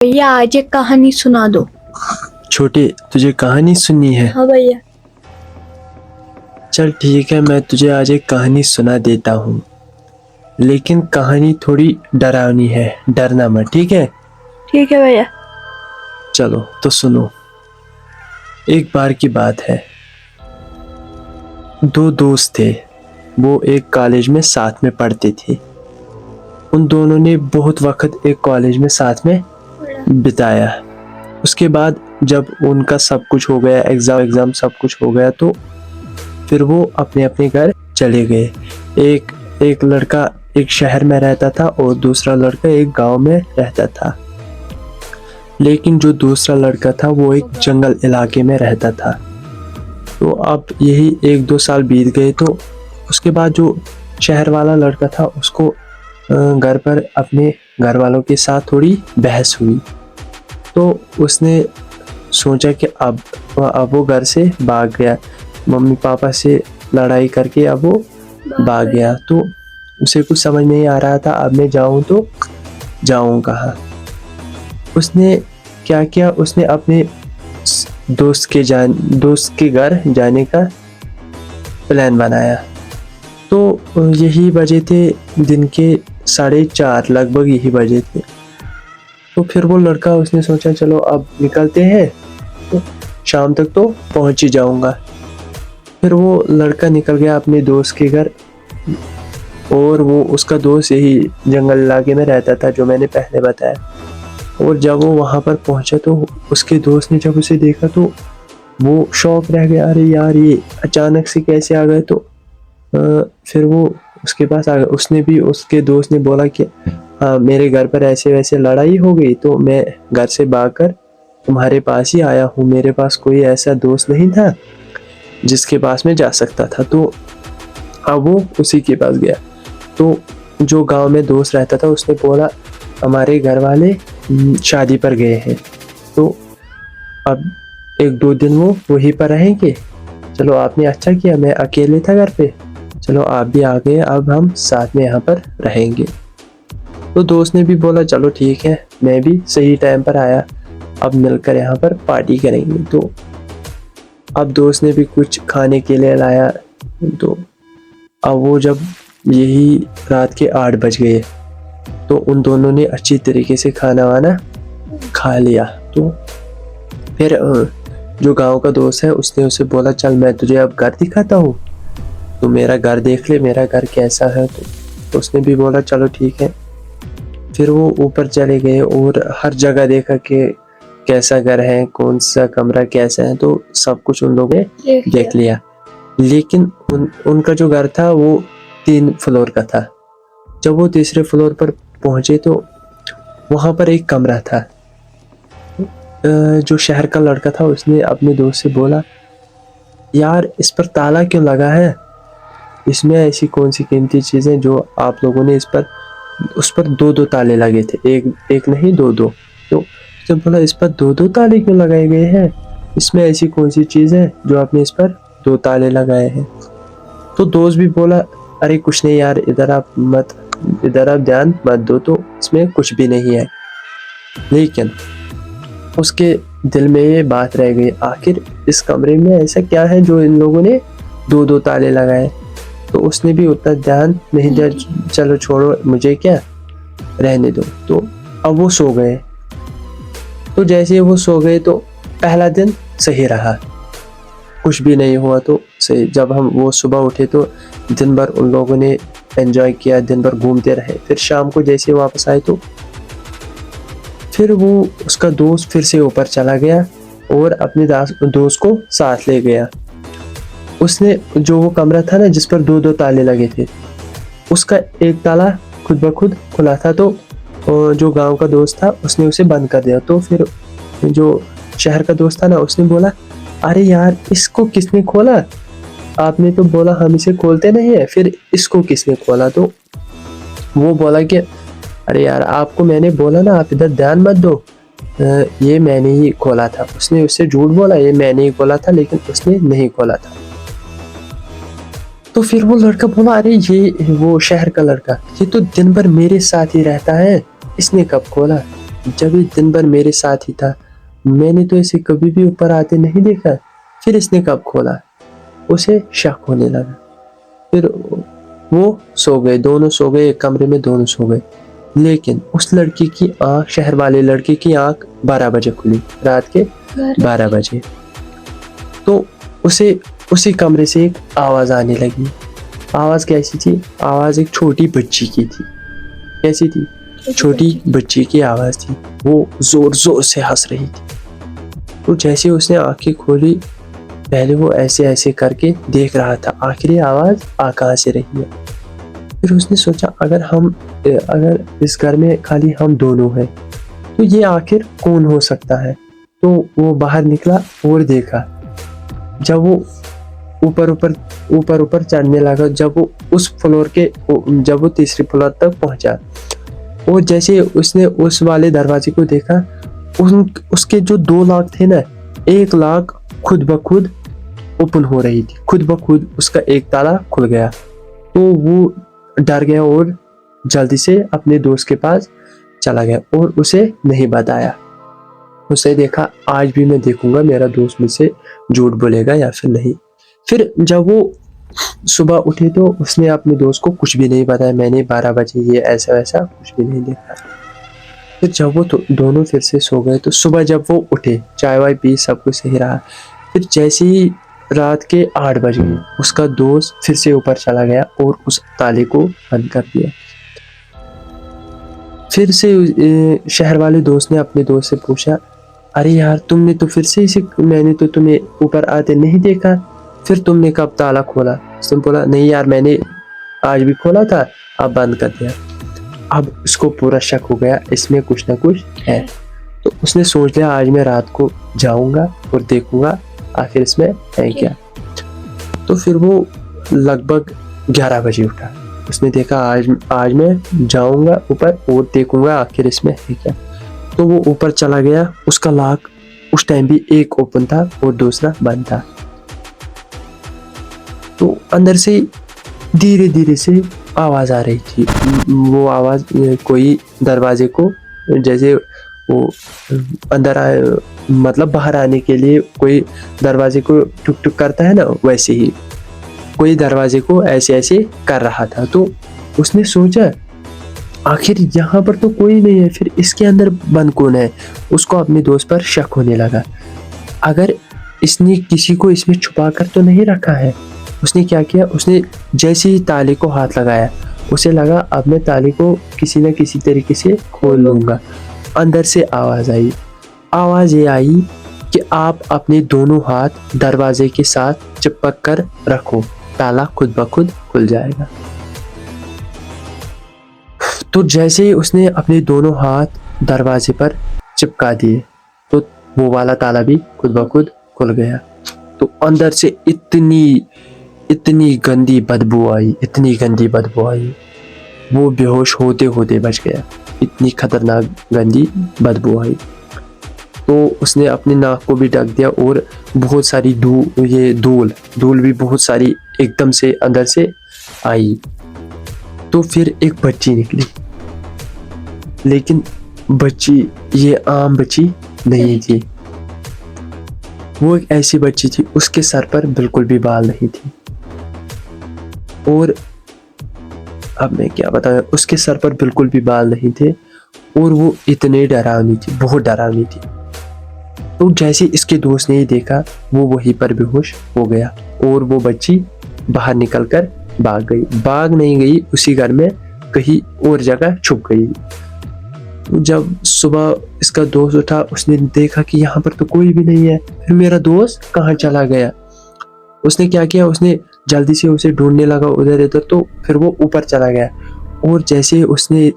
भैया आज एक कहानी सुना दो। छोटे, तुझे कहानी सुननी है? हाँ भैया। चल ठीक है, मैं तुझे आज एक कहानी सुना देता हूँ, लेकिन कहानी थोड़ी डरावनी है, डरना मत, ठीक है? ठीक है भैया। चलो तो सुनो। एक बार की बात है, दो दोस्त थे। वो एक कॉलेज में साथ में पढ़ते थे। उन दोनों ने बहुत वक्त एक कॉलेज में साथ में बिताया। उसके बाद जब उनका सब कुछ हो गया, एग्जाम सब कुछ हो गया, तो फिर वो अपने अपने घर चले गए। एक लड़का एक शहर में रहता था और दूसरा लड़का एक गांव में रहता था। लेकिन जो दूसरा लड़का था वो एक जंगल इलाके में रहता था। तो अब यही 1-2 साल बीत गए, तो उसके बाद जो शहर वाला लड़का था उसको घर पर अपने घर वालों के साथ थोड़ी बहस हुई। तो उसने सोचा कि अब वो घर से भाग गया, मम्मी पापा से लड़ाई करके अब वो भाग गया। तो उसे कुछ समझ नहीं आ रहा था, अब मैं जाऊं तो जाऊं कहाँ। उसने क्या किया, उसने अपने दोस्त के घर जाने का प्लान बनाया। तो यही बजे थे दिन के 4:30, लगभग यही बजे थे। तो फिर वो लड़का, उसने सोचा चलो अब निकलते हैं, तो शाम तक तो पहुंच ही जाऊंगा। फिर वो लड़का निकल गया अपने दोस्त के घर, और वो उसका दोस्त यही जंगल इलाके में रहता था जो मैंने पहले बताया। और जब वो वहां पर पहुंचा तो उसके दोस्त ने जब उसे देखा तो वो शौक रह गया, अरे यार ये अचानक से कैसे आ गए। तो फिर वो उसके पास आ गया। उसने भी, उसके दोस्त ने बोला कि हाँ मेरे घर पर ऐसे वैसे लड़ाई हो गई, तो मैं घर से भागकर तुम्हारे पास ही आया हूँ। मेरे पास कोई ऐसा दोस्त नहीं था जिसके पास मैं जा सकता था। तो अब वो उसी के पास गया। तो जो गांव में दोस्त रहता था उसने बोला हमारे घर वाले शादी पर गए हैं, तो अब 1-2 दिन वो वहीं पर रहेंगे। चलो आपने अच्छा किया, मैं अकेले था घर पे, चलो आप भी आ गए, अब हम साथ में यहाँ पर रहेंगे। तो दोस्त ने भी बोला चलो ठीक है, मैं भी सही टाइम पर आया, अब मिलकर यहाँ पर पार्टी करेंगे। तो अब दोस्त ने भी कुछ खाने के लिए लाया। तो अब वो जब यही रात के 8 बज गए, तो उन दोनों ने अच्छी तरीके से खाना वाना खा लिया। तो फिर जो गांव का दोस्त है उसने उसे बोला चल मैं तुझे अब घर दिखाता हूँ, तो मेरा घर देख ले, मेरा घर कैसा है। तो उसने भी बोला चलो ठीक है। फिर वो ऊपर चले गए और हर जगह देखा कि कैसा घर है, कौन सा कमरा कैसा है, तो सब कुछ उन लोगों ने देख लिया। लेकिन उनका जो घर था वो 3 फ्लोर का था। जब वो तीसरे फ्लोर पर पहुंचे तो वहां पर एक कमरा था। जो शहर का लड़का था उसने अपने दोस्त से बोला यार इस पर ताला क्यों लगा है, इसमें ऐसी कौन सी कीमती चीजें जो आप लोगों ने उस पर 2-2 ताले लगे थे, एक नहीं 2-2। तो उसने बोला इस पर 2-2 ताले क्यों लगाए गए हैं, इसमें ऐसी कौन सी चीज है जो आपने इस पर 2 ताले लगाए हैं। तो दोस्त भी बोला अरे कुछ नहीं यार, इधर आप ध्यान मत दो, तो इसमें कुछ भी नहीं है। लेकिन उसके दिल में ये बात रह गई, आखिर इस कमरे में ऐसा क्या है जो इन लोगों ने 2-2 ताले लगाए। तो उसने भी उतना ध्यान नहीं दिया, चलो छोड़ो मुझे क्या, रहने दो। तो अब वो सो गए। तो जैसे ही वो सो गए तो पहला दिन सही रहा, कुछ भी नहीं हुआ। तो सही, जब वो सुबह उठे तो दिन भर उन लोगों ने एंजॉय किया, दिन भर घूमते रहे। फिर शाम को जैसे वापस आए तो फिर वो उसका दोस्त फिर से ऊपर चला गया और अपने दोस्त को साथ ले गया। उसने जो वो कमरा था ना जिस पर 2-2 ताले लगे थे, उसका एक ताला खुद ब खुद खुला था। तो जो गांव का दोस्त था उसने उसे बंद कर दिया। तो फिर जो शहर का दोस्त था ना उसने बोला अरे यार इसको किसने खोला, आपने तो बोला हम इसे खोलते नहीं है, फिर इसको किसने खोला। तो वो बोला कि अरे यार आपको मैंने बोला ना आप इधर ध्यान मत दो, ये मैंने ही खोला था। उसने उससे झूठ बोला, ये मैंने ही खोला था, लेकिन उसने नहीं खोला था। तो फिर वो लड़का बोला अरे ये वो शहर का लड़का, ये तो दिन भर मेरे साथ ही रहता है, इसने कब खोला। जब ये दिन भर मेरे साथ ही था, मैंने तो इसे कभी भी ऊपर आते नहीं देखा, फिर इसने कब खोला? उसे शक होने लगा। फिर वो सो गए, दोनों सो गए, एक कमरे में दोनों सो गए। लेकिन उस लड़की की आंख, शहर वाले लड़के की आंख 12 बजे खुली, रात के 12 बजे। तो उसे उसी कमरे से एक आवाज आने लगी। आवाज कैसी थी? आवाज एक छोटी बच्ची की थी। कैसी थी? छोटी बच्ची की आवाज थी। वो जोर जोर से हंस रही थी। तो जैसे उसने आंखें खोली, पहले वो ऐसे ऐसे करके देख रहा था आखिर ये आवाज आ कहाँ से रही है। फिर उसने सोचा अगर इस घर में खाली हम दोनों हैं तो ये आखिर कौन हो सकता है। तो वो बाहर निकला और देखा। जब वो ऊपर चढ़ने लगा, जब वो तीसरे फ्लोर तक पहुंचा, और जैसे उसने उस वाले दरवाजे को देखा, उसके जो 2 लाख थे ना, 1 लाख खुद ब खुद ओपन हो रही थी। खुद ब खुद उसका एक ताला खुल गया। तो वो डर गया और जल्दी से अपने दोस्त के पास चला गया और उसे नहीं बताया। उसने देखा आज भी मैं देखूंगा मेरा दोस्त मुझसे झूठ बोलेगा या फिर नहीं। फिर जब वो सुबह उठे तो उसने अपने दोस्त को कुछ भी नहीं बताया, मैंने 12 बजे ये ऐसा वैसा कुछ भी नहीं देखा। फिर जब वो दोनों फिर से सो गए तो सुबह जब वो उठे, चाय वाय पी, सब कुछ सही रहा। फिर जैसे ही रात के 8 बज गए, उसका दोस्त फिर से ऊपर चला गया और उस ताले को बंद कर दिया। फिर से शहर वाले दोस्त ने अपने दोस्त से पूछा, अरे यार तुमने तो फिर से मैंने तो तुम्हें ऊपर आते नहीं देखा, फिर तुमने कब ताला खोला? उसने बोला, नहीं यार मैंने आज भी खोला था, अब बंद कर दिया। अब उसको पूरा शक हो गया इसमें कुछ ना कुछ है। तो उसने सोच लिया आज मैं रात को जाऊंगा और देखूंगा आखिर इसमें है क्या। तो फिर वो लगभग 11 बजे उठा। उसने देखा आज मैं जाऊंगा ऊपर और देखूंगा आखिर इसमें है क्या। तो वो ऊपर चला गया। उसका लॉक उस टाइम भी एक ओपन था और दूसरा बंद था। तो अंदर से धीरे धीरे से आवाज आ रही थी। वो आवाज कोई दरवाजे को, जैसे वो अंदर आए, मतलब बाहर आने के लिए कोई दरवाजे को टुक टुक करता है ना, वैसे ही कोई दरवाजे को ऐसे ऐसे कर रहा था। तो उसने सोचा आखिर यहाँ पर तो कोई नहीं है, फिर इसके अंदर बंद कौन है। उसको अपने दोस्त पर शक होने लगा, अगर इसने किसी को इसमें छुपा कर तो नहीं रखा है। उसने क्या किया, उसने जैसे ही ताले को हाथ लगाया, उसे लगा अब मैं ताले को किसी न किसी तरीके से खोल लूंगा। अंदर से आवाज आई। आवाज ये आई कि आप अपने दोनों हाथ दरवाजे के साथ चिपक कर रखो, ताला खुद ब खुद खुल जाएगा। तो जैसे ही उसने अपने दोनों हाथ दरवाजे पर चिपका दिए तो वो वाला ताला भी खुद ब खुद खुल गया। तो अंदर से इतनी गंदी बदबू आई, इतनी गंदी बदबू आई, वो बेहोश होते होते बच गया। इतनी खतरनाक गंदी बदबू आई। तो उसने अपने नाक को भी ढक दिया और बहुत सारी धूल भी बहुत सारी एकदम से अंदर से आई। तो फिर एक बच्ची निकली, लेकिन बच्ची ये आम बच्ची नहीं थी। वो एक ऐसी बच्ची थी, उसके सर पर बिल्कुल भी बाल नहीं थी। और अब मैं क्या बताऊं, उसके सर पर बिल्कुल भी बाल नहीं थे और वो इतने डरावनी थी, बहुत डरावनी थी। तो जैसे इसके दोस्त ने ही देखा, वो वहीं पर बेहोश हो गया और वो बच्ची बाहर निकलकर भाग नहीं गई, उसी घर में कहीं और जगह छुप गई। तो जब सुबह इसका दोस्त उठा, उसने देखा कि यहाँ पर तो कोई भी नहीं है, फिर मेरा दोस्त कहाँ चला गया। उसने क्या किया, उसने जल्दी से उसे ढूंढने लगा उधर इधर। तो फिर वो ऊपर चला गया और जैसे उसने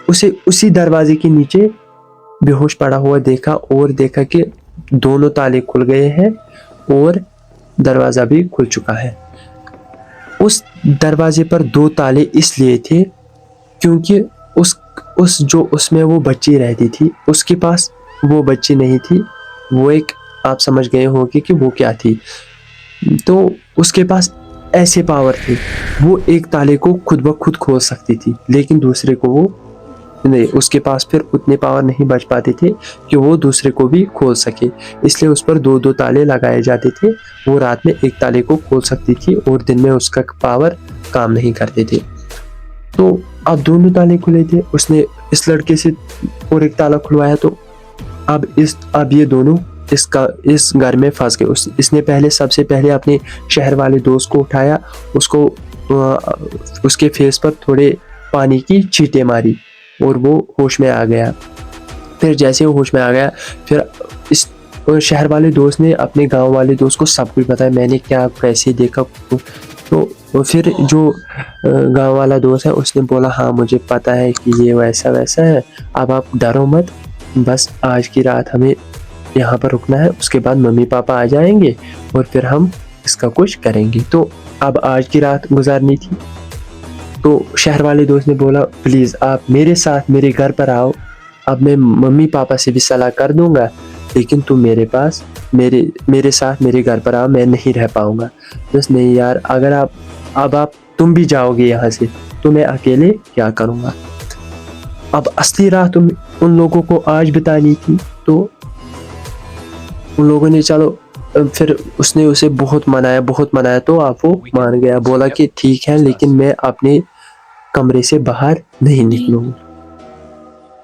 उसे उसी दरवाजे के नीचे बेहोश पड़ा हुआ देखा और देखा कि दोनों ताले खुल गए हैं और दरवाजा भी खुल चुका है। उस दरवाजे पर 2 ताले इसलिए थे क्योंकि उसमें वो बच्ची रहती थी, उसके पास वो बच्ची नहीं थी। वो एक, आप समझ गए होंगे कि वो क्या थी। तो उसके पास ऐसे पावर थी, वो एक ताले को खुद ब खुद खोल सकती थी, लेकिन दूसरे को वो नहीं, उसके पास फिर उतने पावर नहीं बच पाते थे कि वो दूसरे को भी खोल सके, इसलिए उस पर दो दो ताले लगाए जाते थे। वो रात में एक ताले को खोल सकती थी और दिन में उसका पावर काम नहीं करते थे। तो अब दोनों ताले खुले थे, उसने इस लड़के से और एक ताला खुलवाया, तो अब ये दोनों इस घर में फंस गए। इसने सबसे पहले अपने शहर वाले दोस्त को उठाया, उसको उसके फेस पर थोड़े पानी की छींटे मारी और वो होश में आ गया। फिर जैसे वो होश में आ गया, फिर इस शहर वाले दोस्त ने अपने गांव वाले दोस्त को सब कुछ बताया, मैंने क्या कैसे देखा। तो फिर जो गांव वाला दोस्त है उसने बोला, हाँ मुझे पता है कि ये वैसा वैसा है, अब आप डरो मत, बस आज की रात हमें यहाँ पर रुकना है, उसके बाद मम्मी पापा आ जाएंगे और फिर हम इसका कुछ करेंगे। तो अब आज की रात गुजारनी थी। तो शहर वाले दोस्त ने बोला, प्लीज़ आप मेरे साथ मेरे घर पर आओ, अब मैं मम्मी पापा से भी सलाह कर दूंगा, लेकिन तुम मेरे साथ मेरे घर पर आओ, मैं नहीं रह पाऊंगा। बस नहीं यार, अगर आप तुम भी जाओगे यहाँ से तो मैं अकेले क्या करूँगा। अब असली रात उन लोगों को आज बितानी थी। तो उन लोगों ने चलो, फिर उसने उसे बहुत मनाया तो आप वो मान गया, बोला कि ठीक है, लेकिन मैं अपने कमरे से बाहर नहीं निकलूंगा।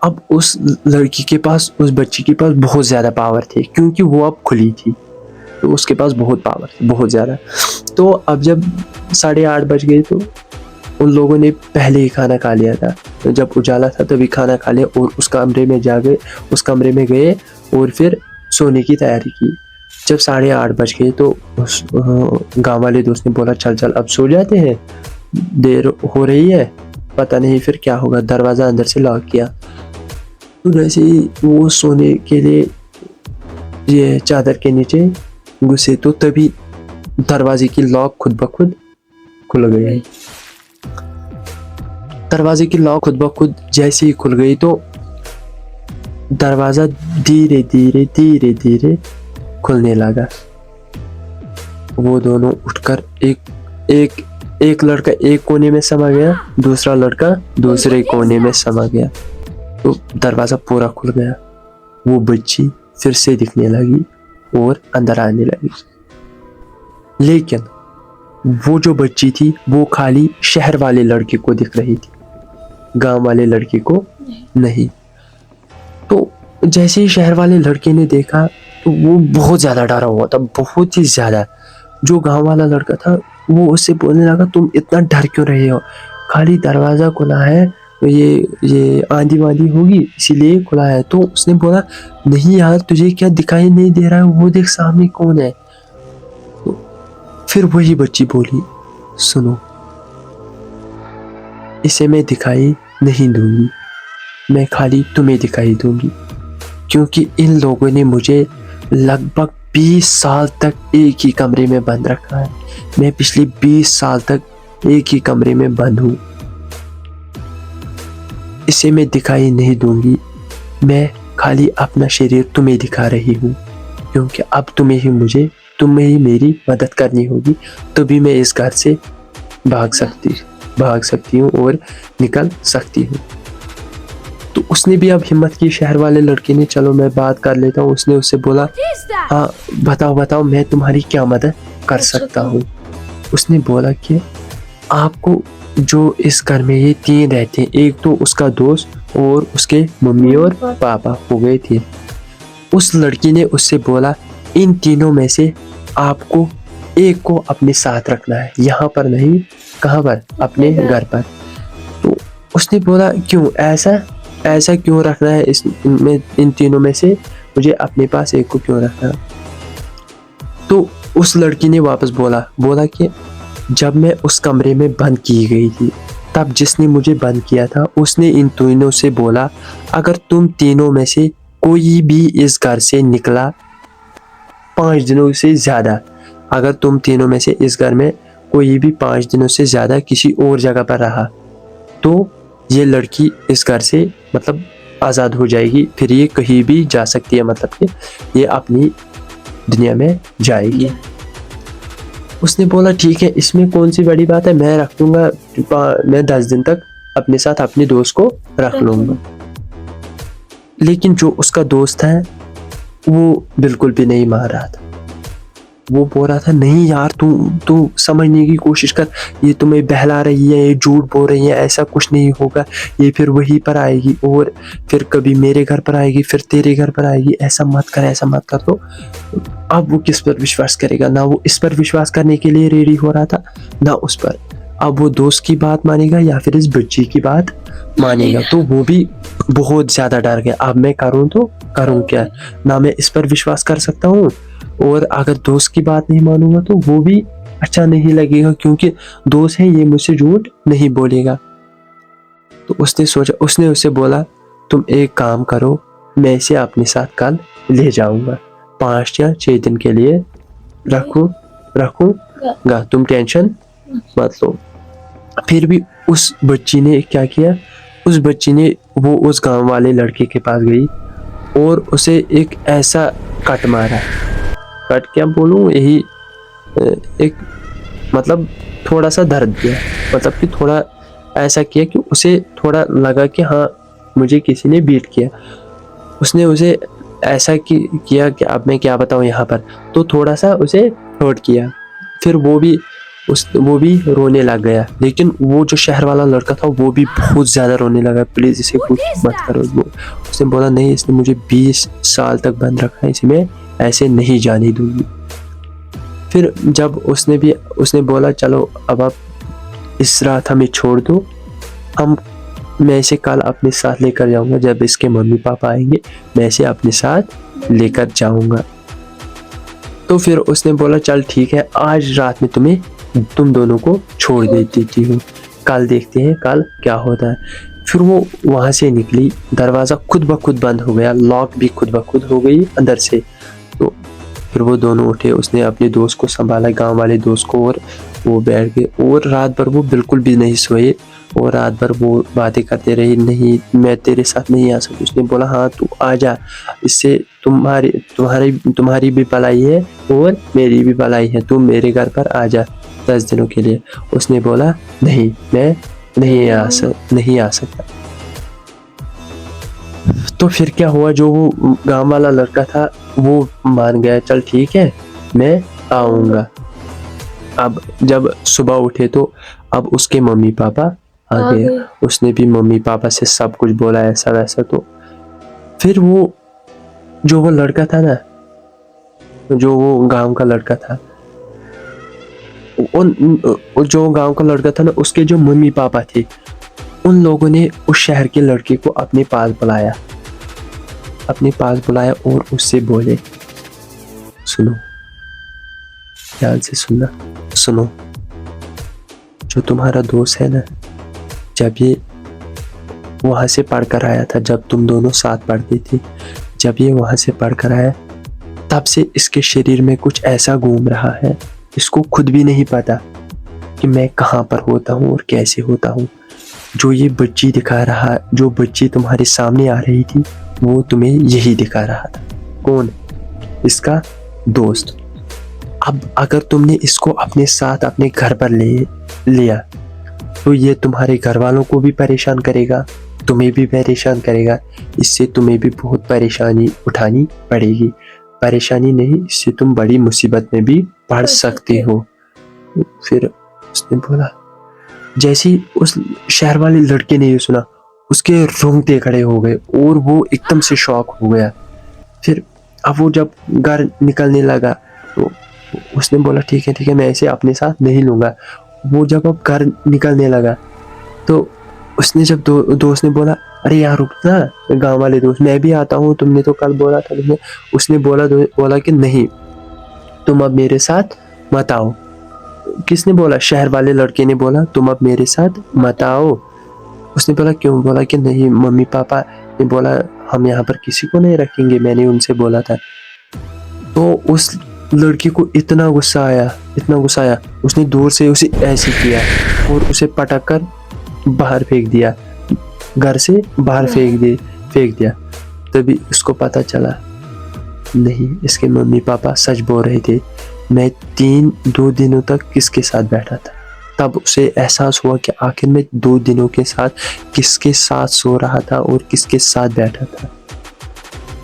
अब उस लड़की के पास, उस बच्ची के पास बहुत ज़्यादा पावर थे, क्योंकि वो अब खुली थी, तो उसके पास बहुत पावर थी, बहुत ज़्यादा। तो अब जब 8:30 बज गए तो उन लोगों ने पहले ही खाना खा लिया था। तो जब उजाला था तभी खाना खा लिया और उस कमरे में गए और फिर सोने की तैयारी की। जब 8:30 बज गए तो उस गाँव वाले दोस्त ने बोला, चल अब सो जाते हैं, देर हो रही है, पता नहीं फिर क्या होगा। दरवाज़ा अंदर से लॉक किया। तो जैसे ही वो सोने के लिए ये चादर के नीचे घुसे तो तभी दरवाजे की लॉक खुद ब खुद खुल गई। दरवाजे की लॉक खुद ब खुद जैसे ही खुल गई तो दरवाजा धीरे धीरे खुलने लगा। वो दोनों उठकर एक लड़का एक कोने में समा गया, दूसरा लड़का दूसरे कोने में समा गया। तो दरवाजा पूरा खुल गया। वो बच्ची फिर से दिखने लगी और अंदर आने लगी, लेकिन वो जो बच्ची थी वो खाली शहर वाले लड़के को दिख रही थी, गांव वाले लड़के को नहीं। तो जैसे ही शहर वाले लड़के ने देखा तो वो बहुत ज़्यादा डरा हुआ था, बहुत ही ज़्यादा। जो गांव वाला लड़का था वो उससे बोलने लगा, तुम इतना डर क्यों रहे हो, खाली दरवाज़ा खुला है, ये आंधी वांधी होगी इसीलिए खुला है। तो उसने बोला, नहीं यार तुझे क्या दिखाई नहीं दे रहा है, वो देख सामने कौन है। तो फिर वही बच्ची बोली, सुनो, इसे मैं दिखाई नहीं दूंगी, मैं खाली तुम्हें दिखाई दूंगी, क्योंकि इन लोगों ने मुझे लगभग 20 साल तक एक ही कमरे में बंद रखा है। मैं पिछले 20 साल तक एक ही कमरे में बंद हूँ। इसे मैं दिखाई नहीं दूंगी, मैं खाली अपना शरीर तुम्हें दिखा रही हूँ, क्योंकि अब तुम्हें ही मेरी मदद करनी होगी, तभी मैं इस घर से भाग सकती हूँ और निकल सकती हूँ। तो उसने भी अब हिम्मत की, शहर वाले लड़के ने, चलो मैं बात कर लेता हूँ। उसने उससे बोला, हाँ बताओ मैं तुम्हारी क्या मदद कर सकता हूँ। उसने बोला कि आपको जो इस घर में ये 3 रहते हैं, एक तो उसका दोस्त और उसके मम्मी और पापा हो गए थे। उस लड़की ने उससे बोला, इन तीनों में से आपको एक को अपने साथ रखना है, यहाँ पर नहीं, कहाँ पर, अपने घर पर। तो उसने बोला, क्यों, ऐसा क्यों रखना है, इन तीनों में से मुझे अपने पास एक को क्यों रखना। तो उस लड़की ने वापस बोला कि जब मैं उस कमरे में बंद की गई थी, तब जिसने मुझे बंद किया था उसने इन तीनों से बोला, अगर तुम तीनों में से कोई भी इस घर से निकला 5 दिनों से ज़्यादा, अगर तुम तीनों में से इस घर में कोई भी 5 दिनों से ज़्यादा किसी और जगह पर रहा, तो ये लड़की इस घर से मतलब आज़ाद हो जाएगी, फिर ये कहीं भी जा सकती है, मतलब कि ये अपनी दुनिया में जाएगी। उसने बोला, ठीक है, इसमें कौन सी बड़ी बात है, मैं रख दूंगा, मैं 10 दिन तक अपने साथ अपने दोस्त को रख लूंगा। लेकिन जो उसका दोस्त है वो बिल्कुल भी नहीं मान रहा था। वो बोल रहा था नहीं यार, तू समझने की कोशिश कर, ये तुम्हें बहला रही है, ये झूठ बोल रही है, ऐसा कुछ नहीं होगा, ये फिर वहीं पर आएगी और फिर कभी मेरे घर पर आएगी, फिर तेरे घर पर आएगी, ऐसा मत कर, ऐसा मत कर। तो अब वो किस पर विश्वास करेगा? ना वो इस पर विश्वास करने के लिए रेडी हो रहा था, ना उस पर। अब वो दोस्त की बात मानेगा या फिर इस बच्ची की बात मानेगा? तो वो भी बहुत ज्यादा डर गया। अब मैं करूँ तो करूँ क्या? ना मैं इस पर विश्वास कर सकता हूँ, और अगर दोस्त की बात नहीं मानूंगा तो वो भी अच्छा नहीं लगेगा, क्योंकि दोस्त है, ये मुझसे झूठ नहीं बोलेगा। तो उसने सोचा, उसने उसे बोला तुम एक काम करो, मैं इसे अपने साथ कल ले जाऊंगा, 5 या 6 दिन के लिए रखूंगा, तुम टेंशन मत लो। फिर भी उस बच्ची ने क्या किया? उस बच्ची ने वो उस गांव वाले लड़के के पास गई और उसे एक ऐसा कट मारा, कट क्या बोलूं, यही एक मतलब थोड़ा सा दर्द दिया, मतलब कि थोड़ा ऐसा किया कि उसे थोड़ा लगा कि हाँ मुझे किसी ने बीट किया। उसने उसे ऐसा किया कि अब मैं क्या बताऊं यहाँ पर, तो थोड़ा सा उसे हर्ट किया। फिर वो भी रोने लग गया। लेकिन वो जो शहर वाला लड़का था वो भी बहुत ज़्यादा रोने लगा, प्लीज़ इसे कुछ मत करो। उसने बोला नहीं, इसने मुझे 20 साल तक बंद रखा है, इसे मैं ऐसे नहीं जाने दूंगी। फिर जब उसने बोला चलो अब आप इस रात हमें छोड़ दो, मैं इसे कल अपने साथ लेकर जाऊंगा, जब इसके मम्मी पापा आएंगे मैं इसे अपने साथ लेकर जाऊंगा। तो फिर उसने बोला चल ठीक है, आज रात में तुम दोनों को छोड़ देती हूँ, कल देखते हैं कल क्या होता है। फिर वो वहां से निकली, दरवाजा खुद ब खुद बंद हो गया, लॉक भी खुद ब खुद हो गई अंदर से। तो फिर वो दोनों उठे, उसने अपने दोस्त को संभाला, गांव वाले दोस्त को, और वो बैठ गए और रात भर वो बिल्कुल भी नहीं सोए और रात भर वो बातें करते रहे, नहीं मैं तेरे साथ नहीं आ सकती। उसने बोला हाँ तू आ जा, इससे तुम्हारी भी भलाई है और मेरी भी भलाई है, तू मेरे घर पर आ जा 10 दिनों के लिए। उसने बोला नहीं, मैं नहीं आ सकता। तो फिर क्या हुआ, जो वो गांव वाला लड़का था वो मान गया, चल ठीक है मैं आऊंगा। अब जब सुबह उठे तो अब उसके मम्मी पापा आ गए। उसने भी मम्मी पापा से सब कुछ बोला ऐसा वैसा। तो फिर वो लड़का था ना, जो वो गांव का लड़का था, जो गांव का लड़का था ना, उसके जो मम्मी पापा थे, उन लोगों ने उस शहर के लड़के को अपने पास बुलाया और उससे बोले सुनो, ध्यान से सुनो, जो तुम्हारा दोस्त है ना, जब ये वहां से पढ़कर आया था, जब तुम दोनों साथ पढ़ते थे, जब ये वहां से पढ़कर आया तब से इसके शरीर में कुछ ऐसा घूम रहा है, इसको खुद भी नहीं पता कि मैं कहाँ पर होता हूँ और कैसे होता हूँ। जो ये बच्ची दिखा रहा, जो बच्ची तुम्हारे सामने आ रही थी, वो तुम्हें यही दिखा रहा था। कौन? इसका दोस्त। अब अगर तुमने इसको अपने साथ अपने घर पर ले लिया तो ये तुम्हारे घर वालों को भी परेशान करेगा, तुम्हें भी परेशान करेगा, इससे तुम्हें भी बहुत परेशानी उठानी पड़ेगी। परेशानी नहीं, इससे तुम बड़ी मुसीबत में भी पड़ सकते हो। फिर उसने बोला, जैसे ही उस शहर वाले लड़के ने ये सुना, उसके रोंगटे खड़े हो गए और वो एकदम से शॉक हो गया। फिर अब वो जब घर निकलने लगा तो उसने बोला ठीक है मैं इसे अपने साथ नहीं लूंगा। वो जब अब घर निकलने लगा तो उसने जब दोस्त ने बोला अरे यार रुक ना, गाँव वाले दोस्त, मैं भी आता हूँ, तुमने तो कल बोला था। उसने बोला कि नहीं, तुम अब मेरे साथ मत आओ। किसने बोला? शहर वाले लड़के ने बोला तुम अब मेरे साथ मत आओ। उसने बोला क्यों? बोला कि नहीं, मम्मी पापा ने बोला हम यहाँ पर किसी को नहीं रखेंगे, मैंने उनसे बोला था। तो उस लड़की को इतना गुस्सा आया, उसने दूर से उसे ऐसे किया और उसे पटक कर बाहर फेंक दिया, घर से बाहर फेंक दिया। तभी उसको पता चला नहीं, इसके मम्मी पापा सच बोल रहे थे, मैं 2 दिनों तक किसके साथ बैठा था, तब उसे एहसास हुआ कि आखिर में 2 दिनों के साथ किसके साथ सो रहा था और किसके साथ बैठा था।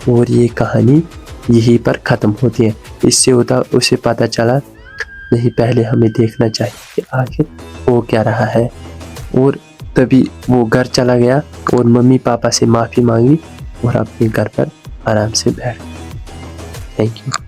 और ये कहानी यहीं पर ख़त्म होती है। इससे उसे पता चला नहीं, पहले हमें देखना चाहिए कि आखिर हो क्या रहा है। और तभी वो घर चला गया और मम्मी पापा से माफ़ी मांगी और अपने घर पर आराम से बैठ गया। Thank you.